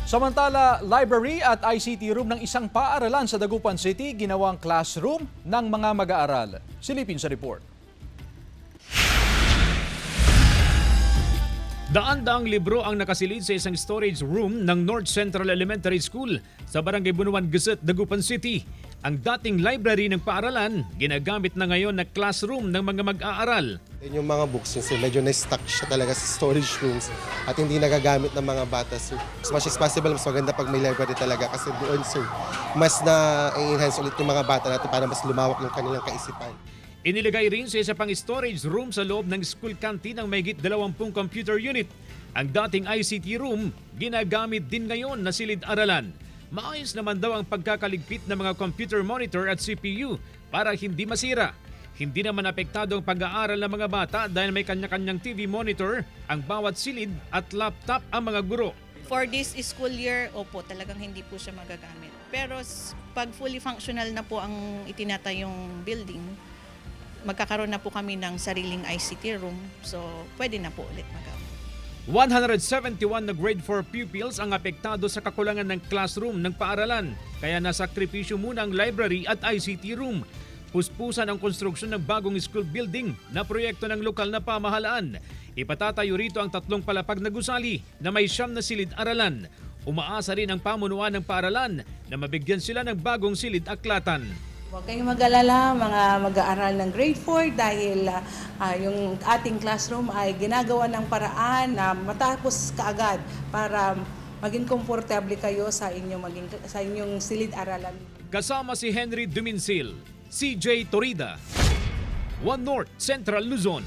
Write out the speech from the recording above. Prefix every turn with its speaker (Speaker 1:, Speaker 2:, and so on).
Speaker 1: Samantala, library at ICT room ng isang paaralan sa Dagupan City ginawang classroom ng mga mag-aaral. Silipin sa report.
Speaker 2: Daan-daang libro ang nakasilid sa isang storage room ng North Central Elementary School sa Barangay Bunuan, Guset, Dagupan City. Ang dating library ng paaralan, ginagamit na ngayon na classroom ng mga mag-aaral.
Speaker 3: Yung mga books, medyo na-stuck siya talaga sa storage rooms at hindi nagagamit ng mga bata. So, as much as possible, mas maganda pag may library talaga kasi doon, sir, mas na-enhance ulit yung mga bata natin para mas lumawak yung kanilang kaisipan.
Speaker 2: Iniligay rin sa isa pang storage room sa loob ng school canteen ng mahigit 20 computer unit. Ang dating ICT room, ginagamit din ngayon na silid-aralan. Maayos naman daw ang pagkakaligpit ng mga computer monitor at CPU para hindi masira. Hindi naman apektado ang pag-aaral ng mga bata dahil may kanya-kanyang TV monitor ang bawat silid at laptop ang mga guro.
Speaker 4: For this school year, opo, talagang hindi po siya magagamit. Pero pag fully functional na po ang itinatayong building, magkakaroon na po kami ng sariling ICT room. So, pwede na po ulit magawa.
Speaker 2: 171 na grade 4 pupils ang apektado sa kakulangan ng classroom ng paaralan. Kaya nasakripisyo muna ang library at ICT room. Puspusan ang konstruksyon ng bagong school building na proyekto ng lokal na pamahalaan. Ipatatayo rito ang 3 palapag na gusali na may 9 na silid-aralan. Umaasa rin ang pamunuan ng paaralan na mabigyan sila ng bagong silid-aklatan.
Speaker 5: Huwag kayong mag-alala mga mag-aaral ng grade 4 dahil yung ating classroom ay ginagawa ng paraan na matapos kaagad para maging komportable kayo sa inyong silid-aralan.
Speaker 2: Kasama si Henry Duminsil, CJ Torida, One North Central Luzon.